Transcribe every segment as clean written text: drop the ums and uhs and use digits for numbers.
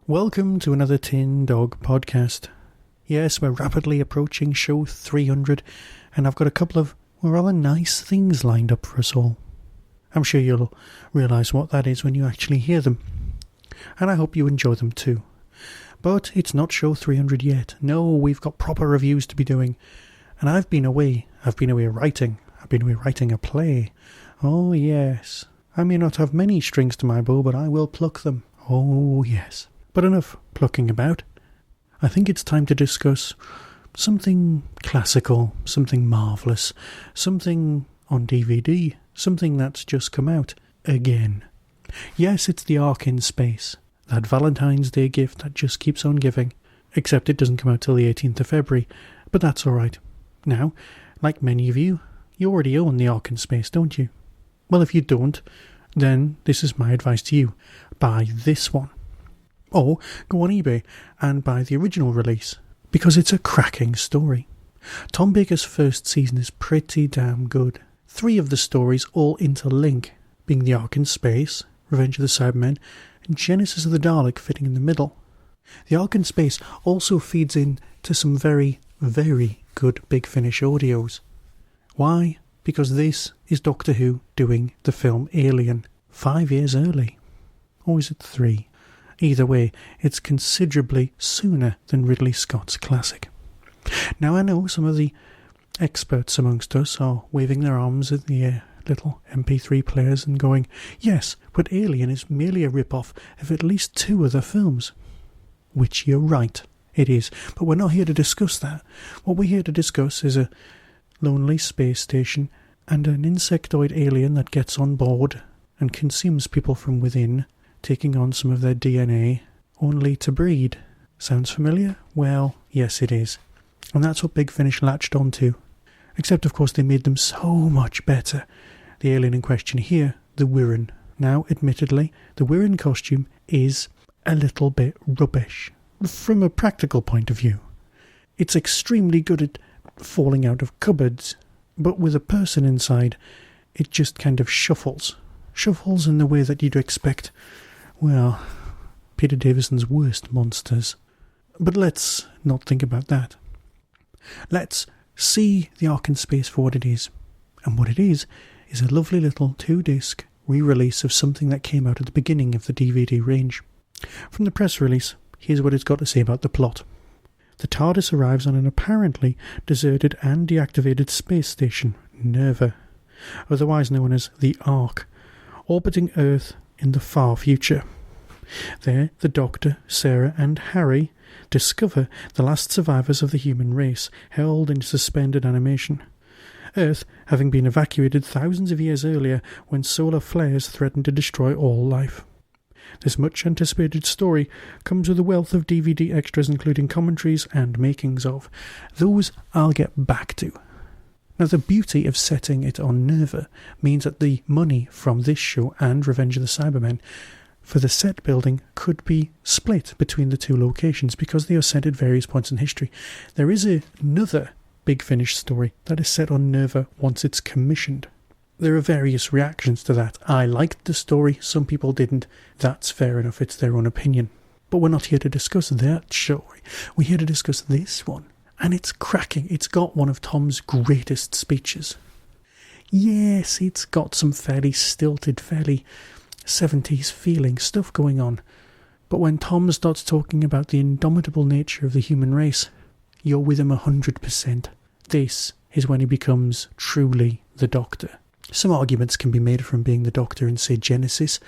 Welcome to another Tin Dog podcast. Yes, we're rapidly approaching show 300, and I've got a couple of rather nice things lined up for us all. I'm sure you'll realise what that is when you actually hear them, and I hope you enjoy them too. But it's not show 300 yet. No, we've got proper reviews to be doing, and I've been away writing. I've been away writing a play. Oh yes, I may not have many strings to my bow, but I will pluck them. Oh yes. But enough plucking about. I think it's time to discuss something classical, something marvellous, something on DVD, something that's just come out again. Yes, it's the Ark in Space, that Valentine's Day gift that just keeps on giving, except it doesn't come out till the 18th of February, but that's alright. Now, like many of you already own the Ark in Space, don't you? Well, if you don't, then this is my advice to you. Buy this one. Or go on eBay and buy the original release, because it's a cracking story. Tom Baker's first season is pretty damn good. 3 of the stories all interlink, being the Ark in Space, Revenge of the Cybermen, and Genesis of the Dalek fitting in the middle. The Ark in Space also feeds into some very, very good Big Finish audios. Why? Because this is Doctor Who doing the film Alien 5 years early. Or is it 3? Either way, it's considerably sooner than Ridley Scott's classic. Now I know some of the experts amongst us are waving their arms at the little MP3 players and going, yes, but Alien is merely a rip-off of at least 2 other films. Which you're right, it is, but we're not here to discuss that. What we're here to discuss is a lonely space station and an insectoid alien that gets on board and consumes people from within, taking on some of their DNA, only to breed. Sounds familiar? Well, yes it is. And that's what Big Finish latched onto. Except, of course, they made them so much better. The alien in question here, the Wirrn. Now, admittedly, the Wirrn costume is a little bit rubbish, from a practical point of view. It's extremely good at falling out of cupboards, but with a person inside, it just kind of shuffles. Shuffles in the way that you'd expect, well, Peter Davison's worst monsters. But let's not think about that. Let's see the Ark in Space for what it is. And what it is a lovely little 2-disc re-release of something that came out at the beginning of the DVD range. From the press release, here's what it's got to say about the plot. The TARDIS arrives on an apparently deserted and deactivated space station, Nerva, otherwise known as the Ark, orbiting Earth in the far future. There, the Doctor, Sarah and Harry discover the last survivors of the human race, held in suspended animation. Earth having been evacuated thousands of years earlier when solar flares threatened to destroy all life. This much-anticipated story comes with a wealth of DVD extras including commentaries and makings of. Those I'll get back to. Now, the beauty of setting it on Nerva means that the money from this show and Revenge of the Cybermen for the set building could be split between the 2 locations because they are set at various points in history. There is another Big Finish story that is set on Nerva once it's commissioned. There are various reactions to that. I liked the story, some people didn't. That's fair enough, it's their own opinion. But we're not here to discuss that story. We're here to discuss this one. And it's cracking. It's got one of Tom's greatest speeches. Yes, it's got some fairly stilted, fairly 70s feeling stuff going on. But when Tom starts talking about the indomitable nature of the human race, you're with him 100%. This is when he becomes truly the Doctor. Some arguments can be made from being the Doctor in, say, Genesis,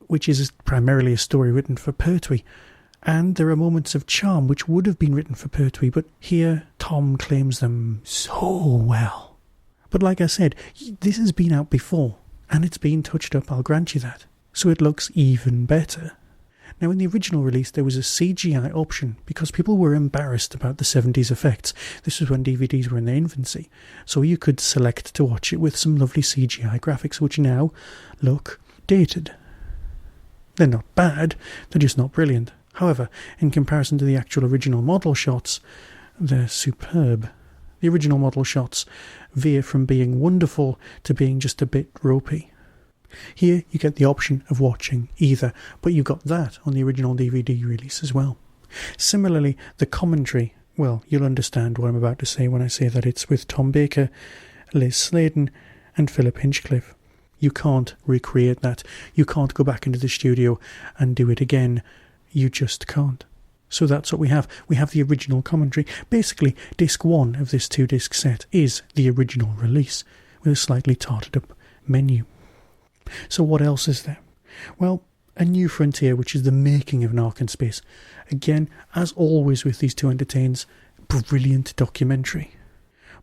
which is primarily a story written for Pertwee, and there are moments of charm which would have been written for Pertwee, but here Tom claims them so well. But like I said, this has been out before, and it's been touched up, I'll grant you that. So it looks even better. Now, in the original release, there was a CGI option because people were embarrassed about the 70s effects. This was when DVDs were in their infancy. So you could select to watch it with some lovely CGI graphics, which now look dated. They're not bad, they're just not brilliant. However, in comparison to the actual original model shots, they're superb. The original model shots veer from being wonderful to being just a bit ropey. Here you get the option of watching either, but you got that on the original DVD release as well. Similarly, the commentary, well, you'll understand what I'm about to say when I say that it's with Tom Baker, Liz Sladen and Philip Hinchcliffe. You can't recreate that. You can't go back into the studio and do it again. You just can't. So that's what we have. We have the original commentary. Basically, disc 1 of this 2-disc set is the original release with a slightly tarted up menu. So what else is there? Well, A New Frontier, which is the making of Narc in Space. Again, as always with these two entertains, brilliant documentary.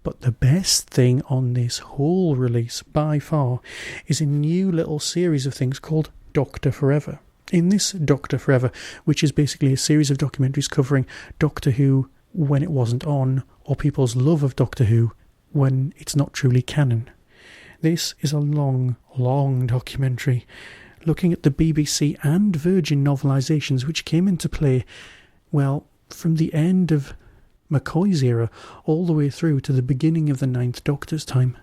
But the best thing on this whole release, by far, is a new little series of things called Doctor Forever. In this Doctor Forever, which is basically a series of documentaries covering Doctor Who when it wasn't on, or people's love of Doctor Who when it's not truly canon. This is a long, long documentary looking at the BBC and Virgin novelisations which came into play, well, from the end of McCoy's era all the way through to the beginning of the 9th Doctor's time.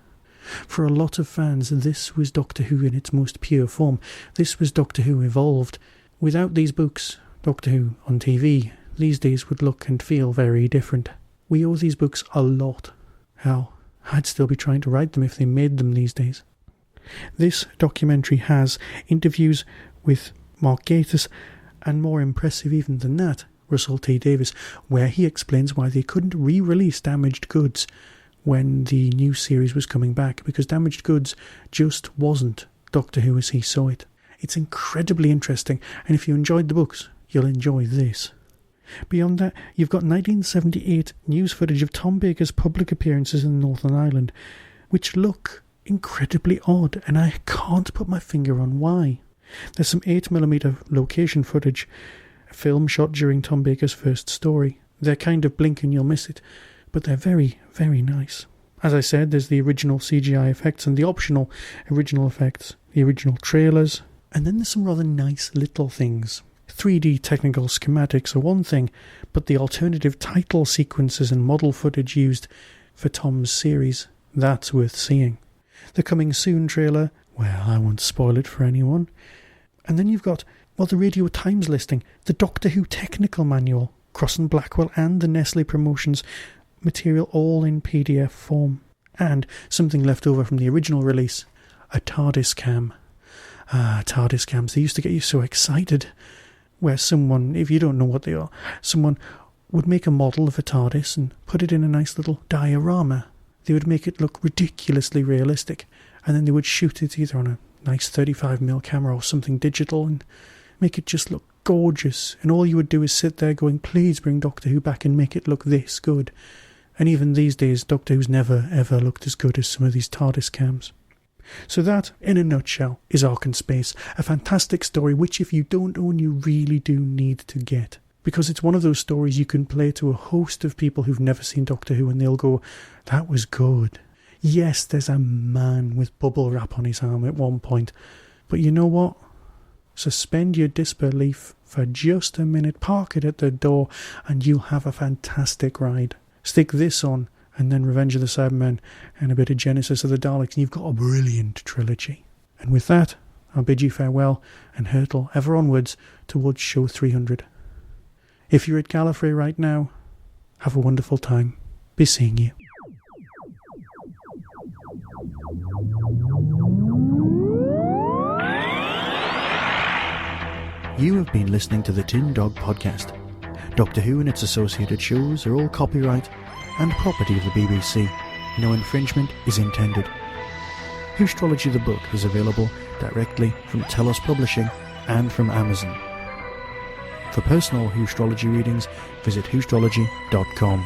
For a lot of fans, this was Doctor Who in its most pure form. This was Doctor Who evolved. Without these books, Doctor Who on TV these days would look and feel very different. We owe these books a lot. Hell, I'd still be trying to write them if they made them these days. This documentary has interviews with Mark Gatiss, and more impressive even than that, Russell T Davies, where he explains why they couldn't re-release Damaged Goods when the new series was coming back, because Damaged Goods just wasn't Doctor Who as he saw it. It's incredibly interesting, and if you enjoyed the books, you'll enjoy this. Beyond that, you've got 1978 news footage of Tom Baker's public appearances in Northern Ireland, which look incredibly odd, and I can't put my finger on why. There's some 8mm location footage, a film shot during Tom Baker's first story. They're kind of blink and you'll miss it, but they're very, very nice. As I said, there's the original CGI effects and the optional original effects, the original trailers, and then there's some rather nice little things. 3D technical schematics are one thing, but the alternative title sequences and model footage used for Tom's series, that's worth seeing. The Coming Soon trailer, well, I won't spoil it for anyone. And then you've got, well, the Radio Times listing, the Doctor Who technical manual, Cross and Blackwell and the Nestle Promotions material all in PDF form. And something left over from the original release, a TARDIS cam. TARDIS cams, they used to get you so excited. Where someone, if you don't know what they are, someone would make a model of a TARDIS and put it in a nice little diorama. They would make it look ridiculously realistic, and then they would shoot it either on a nice 35mm camera or something digital and make it just look gorgeous. And all you would do is sit there going, please bring Doctor Who back and make it look this good. And even these days, Doctor Who's never ever looked as good as some of these TARDIS cams. So that, in a nutshell, is Ark in Space, a fantastic story which if you don't own you really do need to get. Because it's one of those stories you can play to a host of people who've never seen Doctor Who and they'll go, that was good. Yes, there's a man with bubble wrap on his arm at one point. But you know what? Suspend your disbelief for just a minute, park it at the door, and you'll have a fantastic ride. Stick this on, and then Revenge of the Cybermen and a bit of Genesis of the Daleks, and you've got a brilliant trilogy. And with that, I'll bid you farewell and hurtle ever onwards towards show 300. If you're at Gallifrey right now, have a wonderful time. Be seeing you. You have been listening to the Tin Dog Podcast. Doctor Who and its associated shows are all copyright and property of the BBC. No infringement is intended. Whostrology the book is available directly from Telos Publishing and from Amazon. For personal Whostrology readings, visit whostrology.com.